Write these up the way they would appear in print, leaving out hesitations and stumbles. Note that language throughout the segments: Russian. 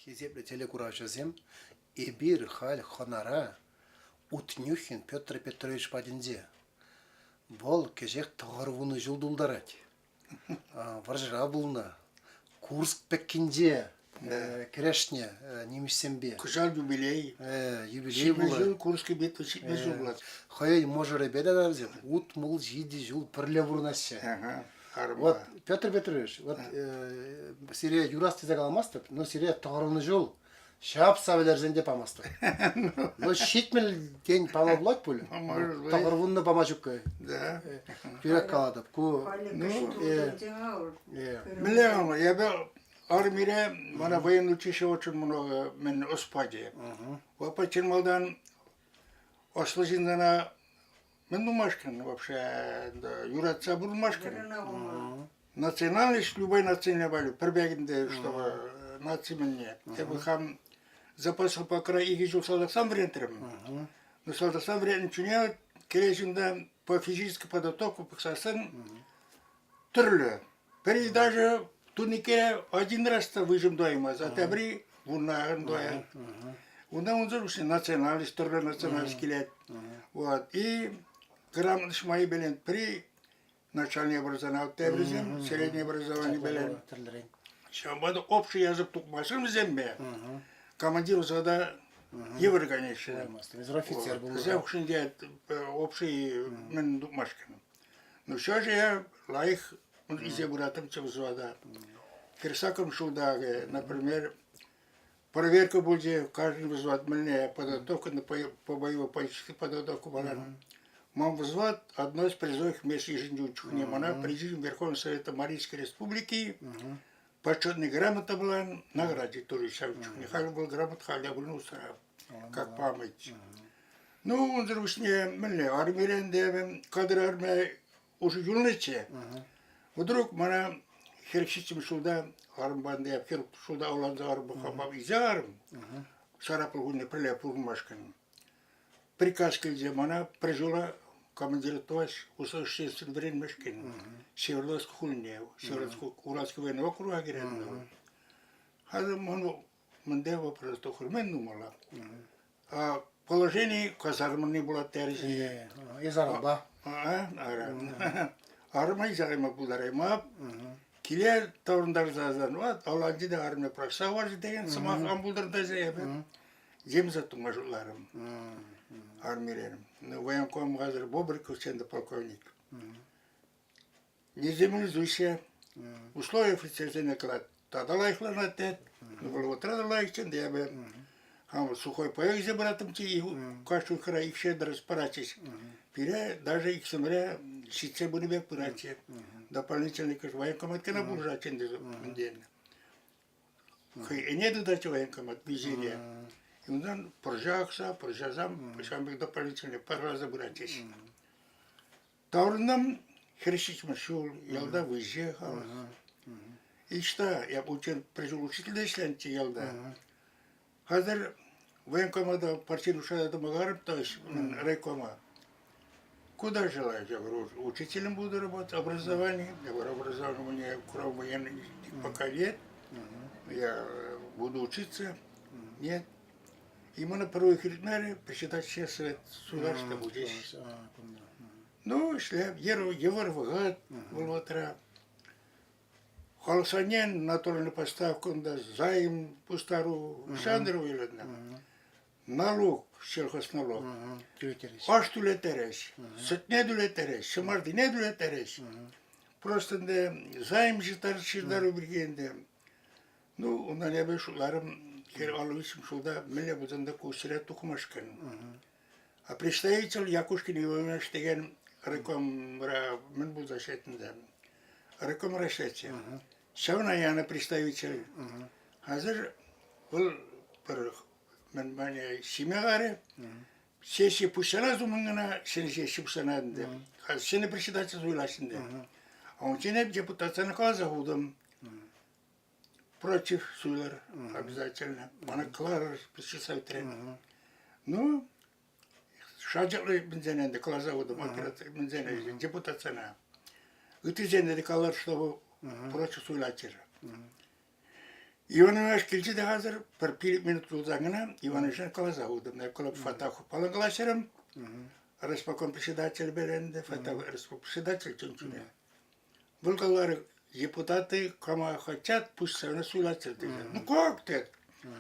Кезепле телекуражызем, эбир халь хонара, Утнюхин Петр Петрович Падинзе. Бол кежек тағырвуны жылдулдарать. Варжыра булна. Курск пеккинде. Керешне немесембе. Кышал юбилей. Юбилей була. Жыл Курский бет учитме жыл булат. Хай може ребята дарзем. Ут мул жиди жыл пірле вурнася. Вот Петр Петрович, вот Сирия юрасты загаламастып, но Сирия тағырвуны жыл. Шап сабелерзенде памастып. Но щитмел день помоглать пулю. Тағырвунны памачукка. Да. Пирек каладып. Миллион, я был армире, мана военный училище очень много, мен оспаде. Вапачермалдан ослужиндана мен думашкан вообще, юратца бурмашкан. Национальность, любой национальный, пробегінде, чтобы нации мне. Я бы хам запасыл по краю и жил солдатам врентером. Но солдатам врентером кережинда по физической подготовке поксасан трля. Перед даже тунике один раз выжим доима, за табри вуна доя. Вуна он зарушен национальность, трля национальный скелет. Вот и грамотность мои белен при начальное образование, табризм, среднее образование белен. Сейчас общий язык тукмашим зембе. Командир зада евро, конечно. Из офицер был. Завшин дед общий мен тукмашкин. Но сейчас же я лайх из ебуратом чем зада. Кирсаком шуда, например, проверка будет каждый взвод мне подготовка на по боевой политической подготовке балана. Мам взвод одно из призовых мест ежедневных немана президент Верховного Совета Марийской Республики. Почетная грамота была, награде тоже Савчук. Нехай был грамот, халя был как память. Ну, он зарушне, мне армия, кадр армия уже юноче. Вдруг мана херчичим сюда, армбанды, я хер сюда уланза арбахабаб изарм. Сарапулгуне прилепул машкан. Приказ кельзе мана прижила командир товарищ усовершенствован время Мешкин. Северодольск хульне, Северодольск-Уральский военный округ агренного. Хаза ману манде вопрос то хурмен думала. А положение казармы не было терзи. Из Араба. Арма из Арма буларема. Килер таврындар зазан ват. Аланжи да армия прокса var деген сымақ амбулдарда зебе. Земза тумажуларым. Армиреем. Военком газер Бобрик, учебный полковник. Неземлизующие условия офицерского наклад. Тогда лайхла на тет. Было вот рада лайхчен, да я бы сухой поек за братом ти кашу хра их щедро распарачись. Пире даже их самре сице были бы пырачи. Дополнительный каш военкомат кена буржачен день. Хай не додать военкомат визирия. И он поржакса, поржазам, почему дополнительно пару раз забратись. Таурнам хрещить машул, ялда выезжал. И что, я учил, пришел учитель исленти ялда. Хазар военкомата партийную шаду магарам, то есть райкома. Куда желаешь? Я говорю, учителем буду работать, образование. Я говорю, образование у меня кроме военных пока нет. Я буду учиться. Нет. И мы на первой хритнаре прочитать все совет суда, что будет здесь. Ну, шли, евро выгад, волотра. Холосанен на то на поставку, да, займ пустару Шандеру или налог, сельхозналог. Аж тулетереш, сотне тулетереш, шамарди не тулетереш. Просто да, займ житару бригенде. Ну, он на небе шуларом. Хер алывышым шуда миле бузанда кусыря тухмашкан. А представитель Якушкин Иванович деген рекомра мен был защитный. Рекомра шети. Шавна яна представитель. Хазар был пер мен мане семягаре. Сессия пушана зумангана сессия пушана де. Хаз сене председатель зуйлашинде. А он сене депутация наказа худом. Против Сулер обязательно. Она клара председатель. Ну, шаджалы бензиненде клаза удом оператор бензиненде депутация. Это зенде клар, чтобы против Сулачера. Иван Иванович келсе de hazır bir minut uzağına Иван Иванович'ın kalaza oldum. Ne kulüp Fatah'ı falan kalaşırım. Распокон председатель беренде, председатель чунчуне. Bulgarlar депутаты, кому хотят, пусть согласуются. Ну как ты?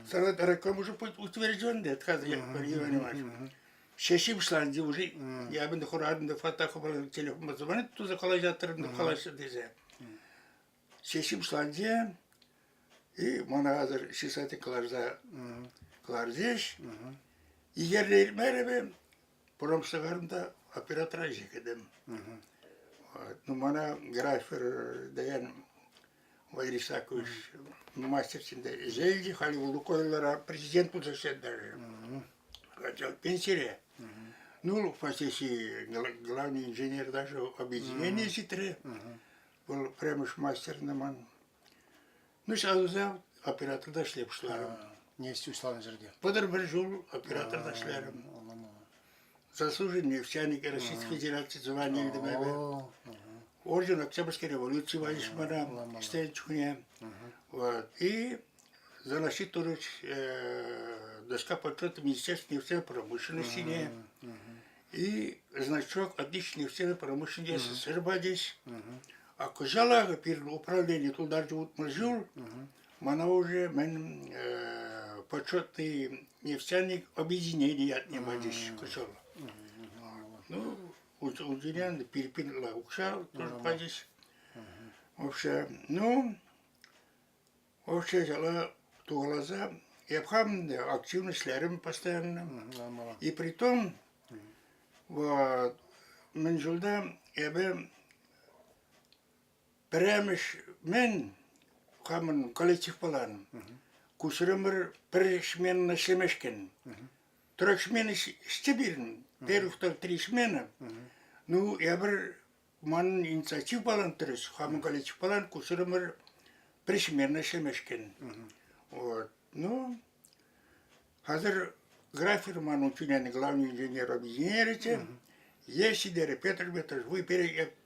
Сразу рекламу уже утвержден, да, отказывает Иван Иванович. Шешим шланди уже, я бы дохурадно Фатаху телефон звонит, ту заколажатор, дохалаша дизе. Шешим шланди, и мана hazır şisati klarziş. Yerler merhaba. Промсагарда оператора жекедем. Ну, мана графер деген Вайрисакович мастер синде зелди хали улукойлара президент путешествия даже. Хотел пенсия. Ну, фасиси главный инженер даже объединение ситре. Был прямыш мастер наман. Ну, сразу оператор дошли пшларым. Не istuşların жерде. Подыр бір жол оператор дошлярым. Заслуженный нефтяник Российской Федерации звание ЛДБ. Орден Октябрьской революции Вайшмана, Стенчуне. Вот. И заносит тоже доска почета Министерства нефтяной промышленности. И значок отличной нефтяной промышленности СССР здесь. А кожалага перед управлением туда же вот мажор, она уже почетный нефтяник объединения от него здесь кожала. Ну, удивлен, перепинала укша, тоже здесь. Вообще, ну, вообще взяла ту глаза, и обхам активно шлярим постоянно. И при том, вот, менжулда, я бы Премеш мен хамын коллектив балан. Кусырымыр перешмен на шемешкен. Трек шмены стебирн. Первый, второй, три шмена. Ну, я бы ман инициатив балан трес. Хамын коллектив балан кусырымыр перешмен на шемешкен. Вот. Ну, hazır графер ман ученый главный инженер объединения. Если деры Петр Петрович, вы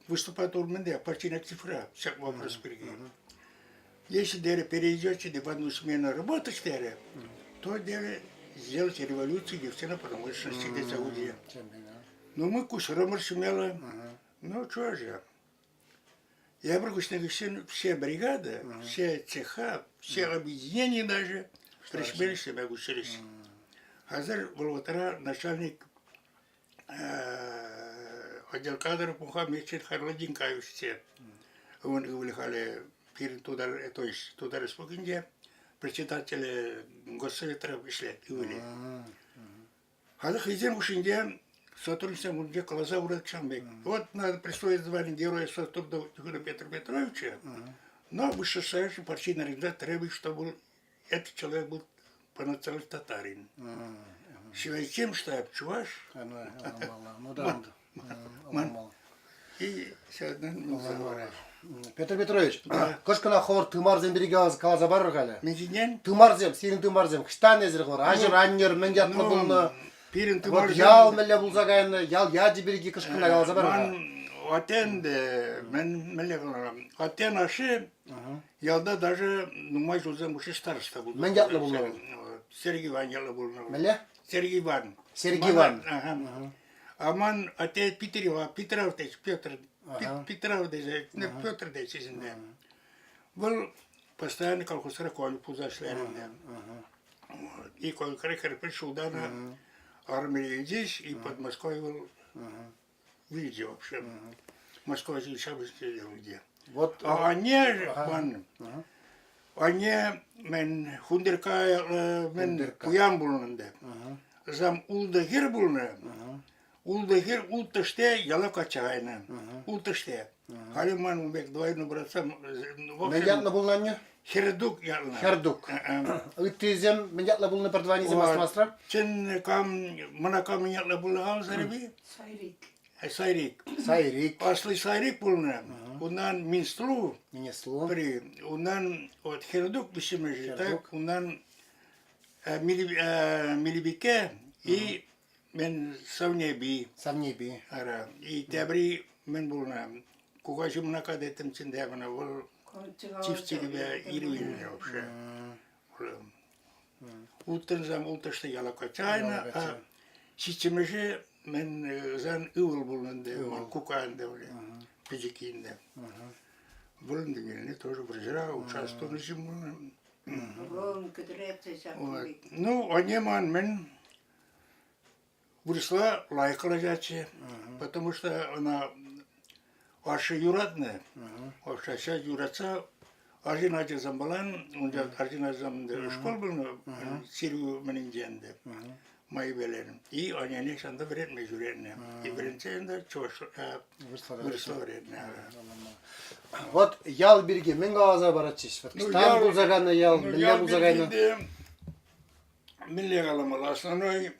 выступать урменде, партийная цифра, всяк вопрос перейти. Если деры перейдете в одну смену работать, то деры сделать революцию нефтяной промышленности для Саудии. Но мы кусаромер сумела, ну что же. Я прокусил все бригады, все цеха, все объединения даже, пришли себя гусились. Hazır Волотара начальник отдел кадров Мухаммед Харладин Каевиче. Он говорили, то есть туда республики, председатель госсовета вышли. Хаза хозяин ушинде, сотрудничество мунде колоза урад Чамбек. Вот надо присвоить звание героя сотруда Петра Петровича, но высшестоящий партийный организатор требует, чтобы этот человек был по национальности татарин. Связь с тем, что я чуваш, и Петр Петрович, кошкана хор тымарзем береге калаза бар гале. Мединен? Тымарзем, сенин тымарзем, кыштан эзер хор, ажыр аннер, менгятлы булны. Пирин Вот ял мелле булза гайны, ял яди береге кышкана калаза бар гале. Атен де, мен мелле каларам. Атен ашы, ялда даже, ну, май жузем уши староста был. Менгятлы булны. Сергей Иван ялы булны. Мелле? Сергей Иван. Сергей Иван. Аман ате Питерева, Петров десь, Петр, Петров десь, Петр десь изінде. Бұл постоянно колхозға колы пузашларында. И колхозға пришел да на армию здесь, и под Москвой был видео вообще. Москва здесь сидел где. Вот. А они, мен хундерка, мен куян булнында. Зам улда гер булны. Улдагер улташте яла качайна. Улташте. Халиман убек двойну братцам. Менгятлы булны? Хердук ялна. Хердук. Ыттезем менгятлы булны per два низем астмастра? Чен кам, мана кам менгятлы булны ал зареби? Сайрик. Сайрик. Асли Сайрик булны. Унан Минстру. Минестру. Унан от Хердук бишимежи. Так, унан Милибике и мен Савнеби. Савнеби. Ара. И тебри мен булна. Кога жимна кадетем чиндевана вол çiftçi gibi iri iri вообще. Uttırırsam ultaşta yalaka çayına, şişçimişi men zan ıvıl bulundu, kukağında öyle, pijikinde. Bulundu gelini, тоже врежа, участвовал ему. Ну, онеман мен выросла лайкалажачи, потому что она ашы юратны, вообще сейчас юратса, Arjin Hacı Zambalan, onca Arjin Hacı Zambalan şkol bulunu, Sirgu meningende, mayı belerim. İyi annenin şanda veren mecburiyetine. İbrenseyinde çoğuş, vırsla verenine. Вот ял бирге мен гаваза барачыш. Вот там бузаганы ял, милле бузаганы. Milli kalamalı aslında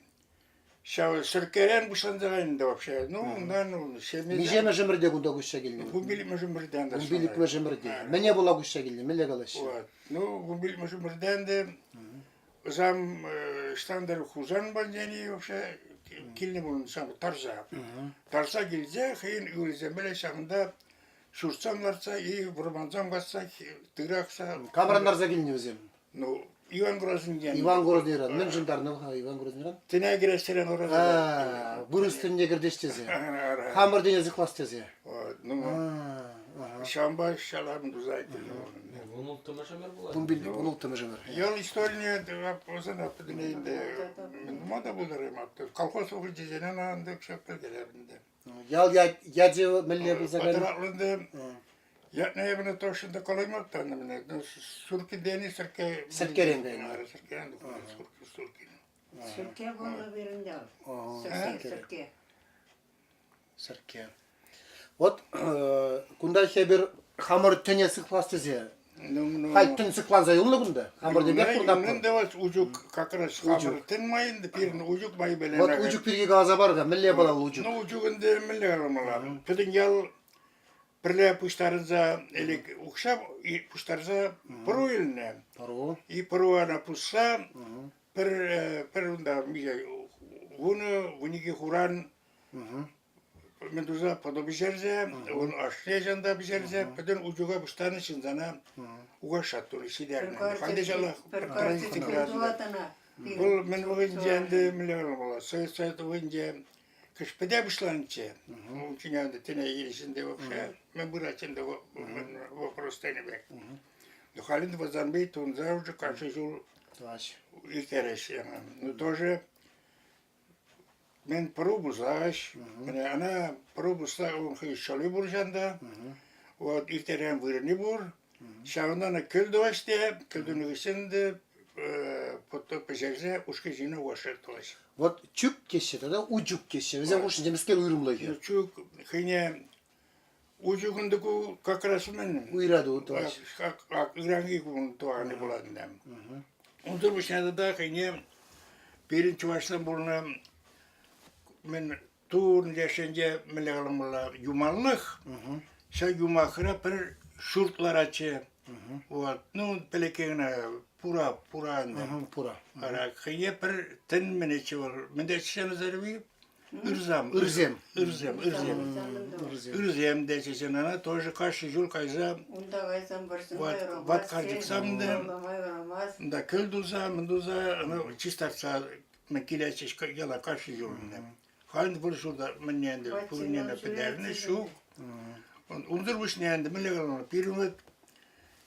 şahı sırkeren bu sandığında вообще. Ну, ondan Nice mejimrde gunda guşa geldi. Bu bilik mejimrden de. Bu bilik mejimrde. Mene bula guşa geldi, mille galaş. Ну, bu bilik mejimrden de zam standart huzan bandeni вообще kilni bunun sam tarza. Tarza gelecek, hayın ürüze böyle şahında şurtsanlarsa iyi vurmanzam katsa tıraksa. Kamranlarza geldi özüm. Ну, Ivan Grozny'den. Ivan Grozny'den. Men jindarны Ivan Grozny'den. Tine giresiren orada. Bu üstünde girdeştezi. Hamur denizi klastezi. Ну, Şamba şalam düzeltti. Bunul tımıjımır. Yol istorya o zaman dinleyinde moda bularım yaptı. Kalkos okuyucuların anında şapka gelerinde. Yal yacı mille buzagan. Adralında yatna evine toşunda kolaymaktan ne? Surki deni sırke. Sırkerende. Sırkerende. Surki. Sırke bunu birinde. Sırke. Sırke. Вот кунда хебер хамыр тыне sıklastezi. Hayt tın sıklanza yolunu kunda. Hamır demek kunda. Ne var ucuk kakras hamır tınmayın da birini ucuk bayı belen. Вот ucuk birge gaza var da mille balalı ucuk. Ne ucugunda mille almalar. Pidin yal birle puştarıza elik ukşap puştarıza puru eline. Paru. İ puru ana puşsa per unda miye bunu ki huran Meduza podobişerze, onu aşlayacağında pişerze, peden ucuga bustani çinzana uğraşattır işi derine. Kardeşallah, transitik razı. Bu men oyuncağında milyon ola, sayıt oyuncağı kış pede buşlanıcı. O çünkü tene girişinde vapşa, men bırakında voprostayını bek. Halinde vazan bey tunza ucu karşı yol itereş yani. Ну тоже Men probuzlaş, ana probuzla on hışalı burjanda, o irteren vırını bur, şahından kül doğaştı, küldün üstünde potto peşerse uşkacına uğraşır doğaş. Вот çük keşir da ucuk keşir. Bize hoşunca miskel uyurumlayı. Çük, hine ucukundaki kakrasımın. Uyradı o doğaş. İrangi kun doğanı buladından. Ondur bu şahında da hine birin çuvaştan bulunan men tuğun yaşayınca meleğalamla yumanlık, şa yumakıra bir şurtlar açı, o nu pelekene pura anda. Pura. Ara kıyı bir ten meneçi var, mende çişen zarbi, ırzam de çişen ana, toji karşı yol kayza, vat karcıksam da kılduza, menduza, çistarsa, mekile çişka yala karşı yolunda. Halinde bu şurada menende, purunenda pederine şu. Undur bu şnende melegalana pirunat.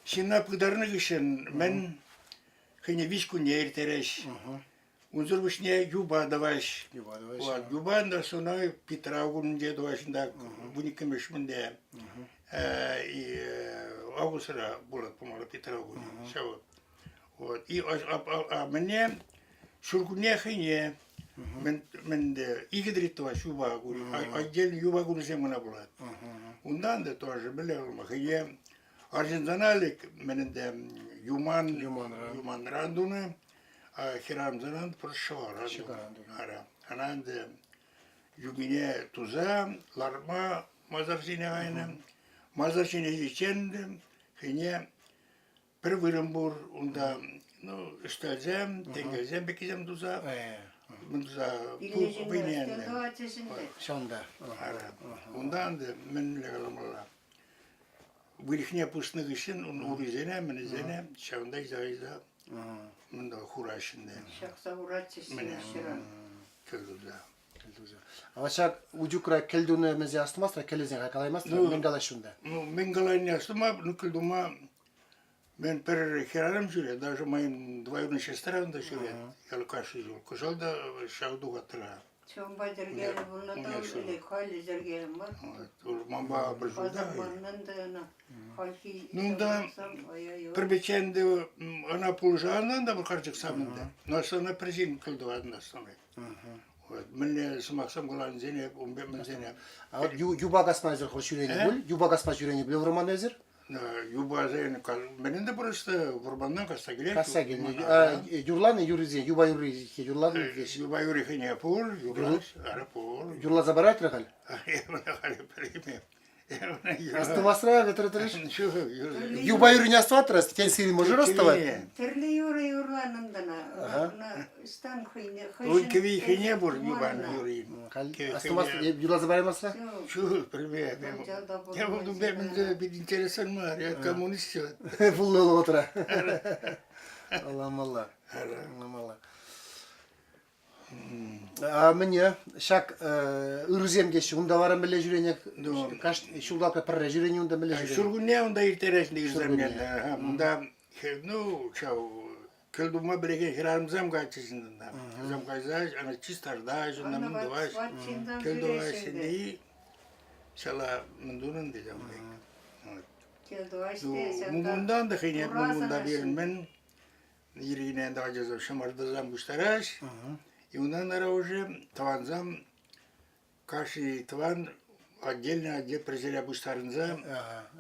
Şinna pıdarını gişen men hine viskun yer tereş. Undur bu şne yuba davaş. Yuba da sonra Pitragun diye davaşında bunu kimişminde. Avusra bulat pumala Pitragun. Şavu. Вот и мене şurkunya hine men de igidritova şuba guri acel yuba guri semana bulat. Ondan da тоже böyle olmak hine Arjantinalik men de yuman randuna hiram zanan proşvar ara anan de yumine tuza larma mazarşine aynı mazarşine içendim hine Prvırımbur, onda üstelzem, tengelzem, bekizem duza, duza bu binende. Şanda. Ondan da menle kalmalı. Вылихне пустных için uruzene, menizene, şavunda izahıza, bunda huraşında. Şaksa uğraşçısın şıran. Kıldıza. Авашак уҷукра келдуны мезе астмастра келезен какалаймастра Ну. менгалашунда. Ну, мен голодный астыма, нукылдума, мен per херарым жүре, даже моим двоюродным сестрам да жүре, ялкашы жүр. Кожалда шавду гатыра. Çoğun bacırgeli bununla da öyle hayli zergelim var. Mamba bir Fazla şurada. bandan da ana. Halki Ну да, Прибеченде она полжанdan da bir karcık samında. Nasıl ona prezin kıldı adına sonra. Мен сумақсам голан зене, умбе мен зене. А вот юба гасмазер хош жүрени бул, юба гасмаз жүрени биле роман өзер? Юба зене кал. Менин de просто Вурбандан каса келет. Каса гелни. Юрланы юризен, юба юри юрланы кеш. Юба юри хене пол, юра, ара пол. Юрла забарат рахал. Я на хале приме. Астымастра ветретреш. Şu, Юба юри не астыватрас, кен сири можер астават. Türlü yurlanındana. İstan kıyne. Ой, кеви хене бур юбан юри. Астымастра юрла забарамастра? Şu, priме. Я буду ben bir enteresan var ya, komünist. Пулны отура. Аллам алла. Аллам алла. А мне шак ырзем кеши, унда барам беле жүренек. Каш шулдалка пирре жүрени унда беле жүрени. Şurgunne onda irteresinde izlemlerle. Bunda, ну, çav, kıldığıma bireke hiramzam kaçısından. Zam kaçacağız, ana çistarda, şundan mı duvaş. Kıldığıma şimdi, şala mındunun diyeceğim. Mungundan da hine, mungunda birin men, yirine de acazam, şamardazam güçtaraş. И унан ара уже таванзам, каши таван, отдельно, где презеля бустарынза,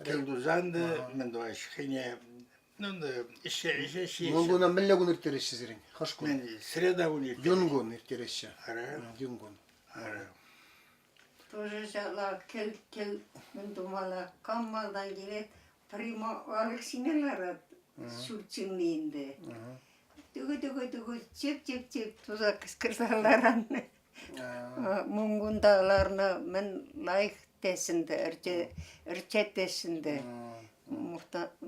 келдузанды, мен дуаш, хине, ну да, еще. Мунгуна милле гун иртереши зерен. Хош гун. Мен среда унит. Юнгун иртереши. Ара, Юнгун. ара. Тоже şala kel ben dumala kammaldan gele prima Alexineler sürçünliğinde. Dıgı çep tuzak kıskırsalardan. Mungundalarına men layık desinde, erçet desinde.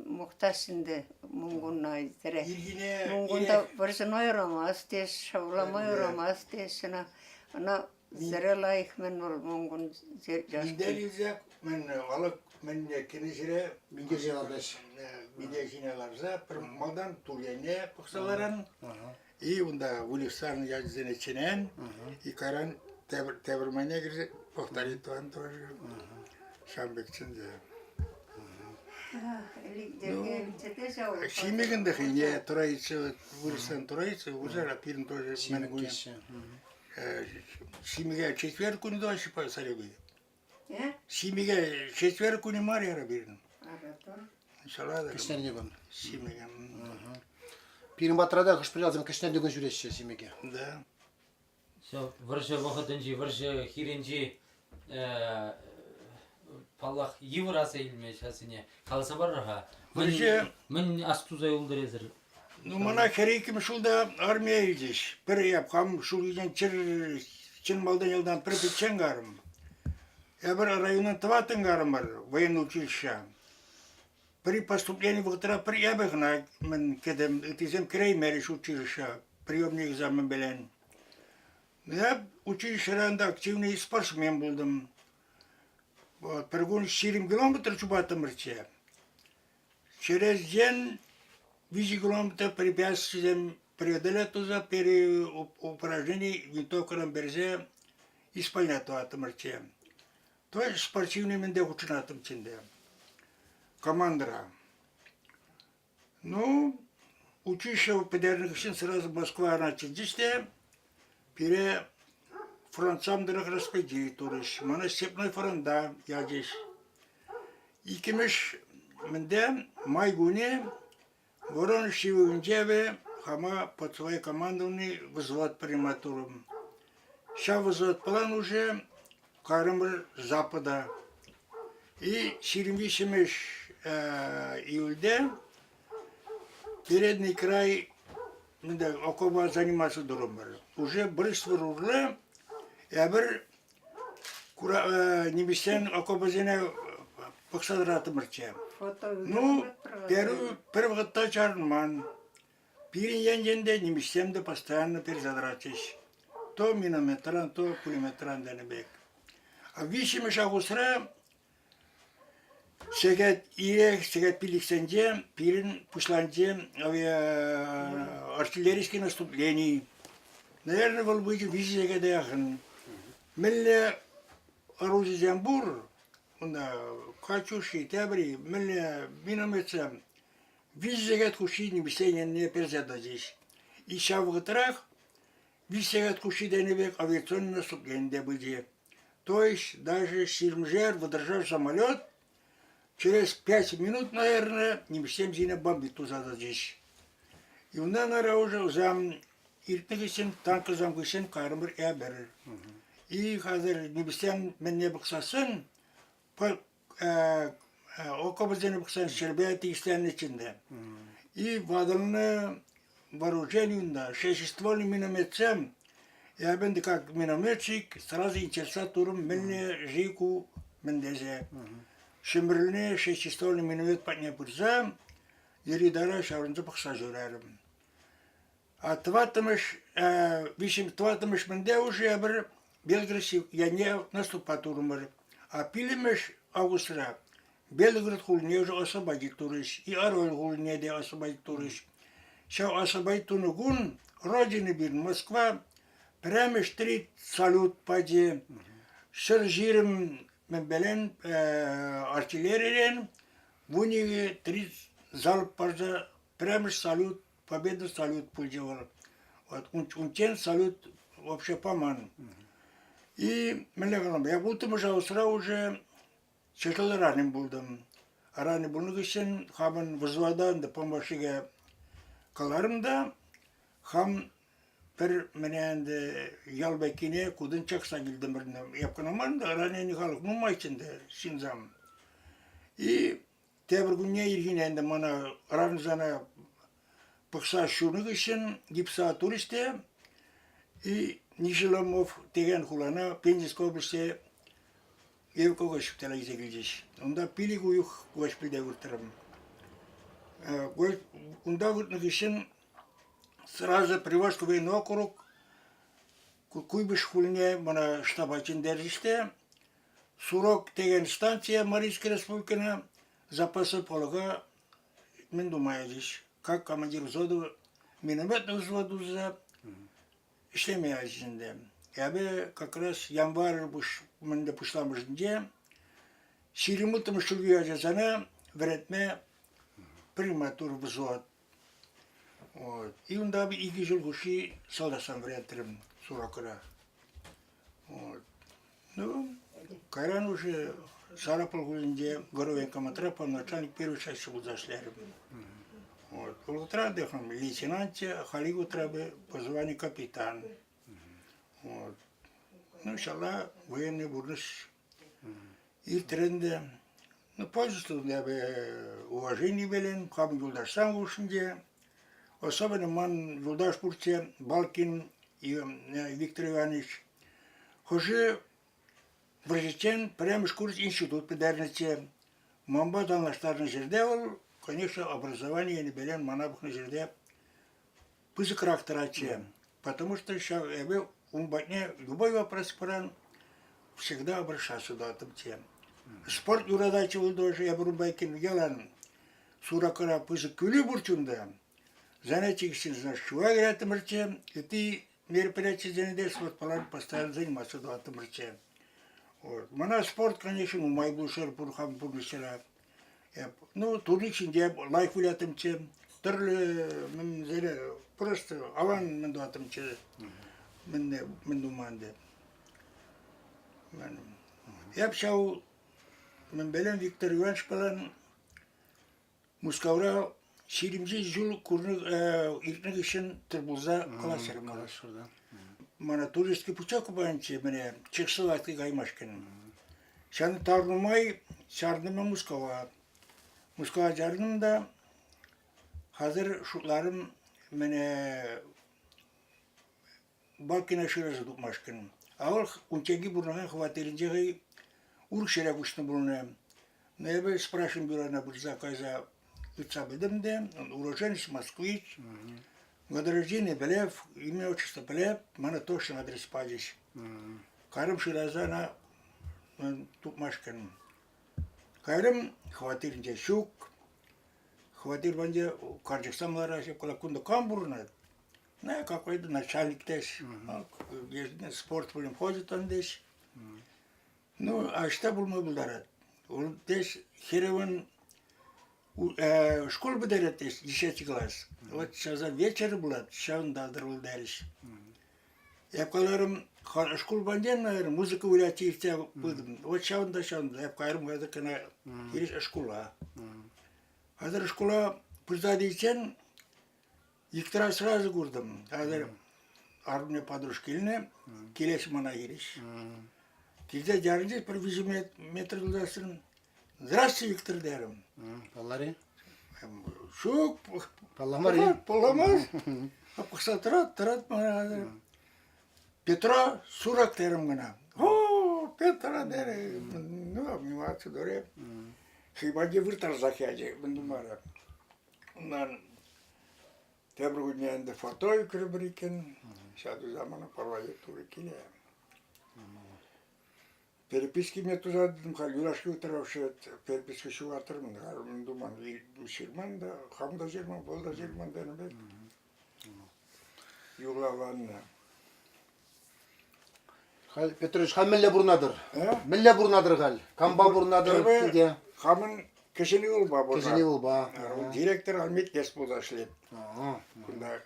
Muhtaçsinde mungunna izlere. Mungunda varsa noyramaz des, şavlamayramaz des. Ana zere layık men ol mungun İndel izlek, men alık, men kendisine, Mingeci aldaş. Видеосиналарза, малдан тулене пықсаларан, и онда улисан языны ченен, и каран тебірмане кірсе, повторит туан тоже, шамбекчінде. Шимегінде хине, турайцы, улисан турайцы, ужар апирин тоже мен гуем. Шимеге четвер күні да шипа саребейді. Шимеге четвер күні марияра берін. İnşallah. Кишнерне гун. Şimege. Пирин батрада хош прилазым кишнерне гун жүреши симеге. Да. Все, варжа вахатынжи, варжа хиринжи, паллах евраса илме шасыне. Қаласа барраха. Мен астуза юлдырезір. Ну, мана керейкім шулда армия идеш. Бір yapkam, шул иден чин малдан елдан бір бітчен гарым. Я бір районын тыватын гарым бар, военный училище. При поступлении в ГТР приебегна, мен кедем, тизем креймериш училища, приемный экзамен белен. Я училищеранда активный спортсмен buldum. Вот, перегон 20 километр чубатым рче. Через день 2 километра препятствием преодолеть туда пере упражнений винтовком берзе исполнять атом рче. То есть спортивный менде учинатым чинде. Командира. Ну, училище в педерных için сразу Москва начал здесь, пере Францам дырық распределить турыш. Мана сепной фронда я здесь. İkimiz менде май güne Ворон Шивынчеве хама под своей командовной взвод приматуром. Сейчас взвод план уже Карымыр Запада. И 28 июльде передний край окопа заниматься durumları. Уже Брыствыр урлы, я bir Неместен окопа зене пықсадыратым ырча. Foto Ну, первый год чарман. Пирин янженде немищемде постоянно перезадрачиш. То минометран, то пулеметран денебек. А вишими шагусра сегет ирек, сегет пиликсенде, пирин пушланде артиллерийские наступления. Наверное, был бы виси сегет яхн. Мелле оружие Замбур, Качуши, Табри, Мелле минометца. Визегет куши не бисене не перезададись. И шавгатрах визегет куши денебек авиационное наступление были. То есть даже Сирмжер выдержал самолет, через 5 минут, наверное, не всем зина бомбит туда зададись. И у нас уже зам иртнегисен танка замгисен кармыр эбер. И хазер не всем менне баксасын по окобызен баксан шербети истен içinde. И вадалны вооружению 6-ствольный минометцем. Я бенди как минометчик, сразу интереса турум менне жику мендезе. Шимбрыльне 6-ствольный миномет подня пырза, еридара шаврынзы бакса журарым. А тватымыш, вишим тватымыш менде уже бір Белград яне наступа турумыр. А пилимыш августра Белград хулне уже освободит турыш, и Орел хулне де освободит турыш. Шау освободит тунугун, родины бир Москва, прямо штрит салют паде, шаржирым мембелен артиллериен, в униге 3 залп парза, прямо салют, победа салют пульдевал. Вот, унтен салют вообще поман. И я будто уже чешли ранен булдым. А ранен булны için хамын взводан да помощиге каларымда, хам bir menende yalbekine kudun çaksa gildim birine yapkınamın da ранен halık mumma içinde sinzam. И тебір günne irginende mana aranızana pıksa şunu için gipsa turiste и Нижеломов деген хулана Пензенской области евко гошп телевизия гилдиш. Онда пили гуюх гошпилде гуртарам. Онда гуртнак için сразу Приволжский военный округ Куйбыш хулне мана штаба чиндериште Сурок деген станция Марийской республикана запасы полога мен думаешь, как командир взвода минометного взвода за işlemeye içinde. Yani как раз yanvar mende puşlamışınca Şirimut'un şulguya cezana veretme primatur vзвод. Вот. И он да и гижел гуши солдатам вреттерим суракра. Вот. Ну, Кайран уже Сарапул гулинде горовен командир, начальник первой части был зашлярем. Вот. Улутра дехам лейтенанте, халигу трабе по званию капитан. Вот. Ну, иншаллах, военный бурныш. И тренде. Ну, пользуется я бы уважение белен, хам юлдашсан ушинде. Особенно ман юлдаш пурте Балкин и Виктор Иванович. Хоже врачен прямо шкурс институт педарнице. Мамба данлаштарны жерде ол. Конечно, образование не белен манабых на жерде пызыкрак траче. Потому что любой вопрос паран всегда обращаться до этого тем. Спорт юрадачи был тоже, я беру байкин ялан суракара пызык күлі бурчунда. Занятие için шуа град мырче, и ты мероприятие занятия спорт палан постоянно заниматься до этого мырче. Мана спорт, конечно, у майбушер пурхам пурнышера. Ну, турник içinde лайф уйлатымчы, түрлі просто аван мен дуатымчы, мен думанды. Я пшау, мен белен Виктор Иванович балан, Мускавра, Şirimci жул курны иртнег için тырбулза каласырым. Мана туристский пучак банчы, мене чексылатки гаймашкин. Şanı tarnumay, şardıma Muskava. Muskava jarnımda hazır şutlarım mene Balkina şırası tutmaşkın. Ağır unçegi burunağın hıvaterince urk şere kuştun burunağım. Но я бы спрашиваю, бюро был заказа лица bildim de, уроженец москвич, год рождения Белев, имя отчество Белев, мана точно адрес падиш. Карым Ширазана, тут машкан. Карым хватир щук, хватир банде Карджиксан Ларашев, Кулакунда Камбурнат. Ну, какой-то начальник здесь, спорт будем ходит он здесь. Ну, а что был мы благодарят? Он здесь Хереван школу благодарят здесь, 10 класс. Вот сейчас вечер был, сейчас он дадырыл дәріш. Я қаларым, школ банден, наверное, музыка уляти в тебя будем. Вот сейчас он, я қаларым, это кана, есть школа. Азыр школа пырзадыйчен, иктара сразу көрдім. Азыр армия подружка иліне, келеш мана ереш. Кезде жарынжы бір 5 метр жылдасын. Здравствуйте, Виктор дәрім. Паллари? Шук, Палламари? Палламар. Апықса тұрат мана. Петра Сурак дәрім ғана. О, Петра дәрім. Ну, обниматься дөреп. Хибаге выртар захяде, бындумара. Ondan Tebruğundan da fotoğraf kırıbırken, şadı zamanı parvayı turikine. Переписки мне туда, юрашки утравши, переписки şu atırım, harım duman, Müslüman da, ham da Jerman, bol da Jerman denemek. Yuğlavanla. Hal Petrovic hal mille burnadır. He? Mille burnadır hal. Kamba burnadır. Evet. Diye. Hamın keşini olba burada. Keşini olba. Direktör Almit Ges bulaşlet. Aa. Kunda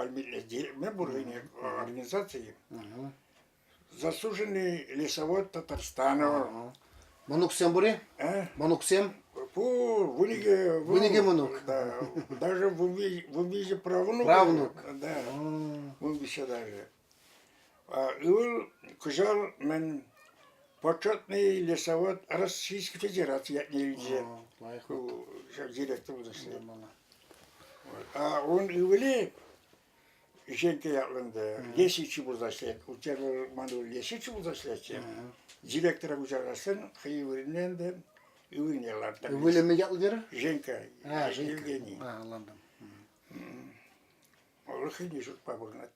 Almit Ges, ben buradayım organizasyayı. Заслуженный лесовод Татарстана. Мануксем бури? Мануксем? Вуниге Манук. Да, даже в увизе правнук. Правнук. Да, в увизе даже. И он, кужал, мен почетный лесовод Российской Федерации, я не видел. Директор удостоверил. А он и вели, Женька yapıldı. Lesiçi buzaşlet. Uçarı mandu lesiçi buzaşlet. Direktörü uçarasın. Hıyıvırından da ıvırnyalardan. Böyle mi yapılır? Женька. Ha, Женька. Evgeni. Ha, anladım. Olur hıyı şut paburunat.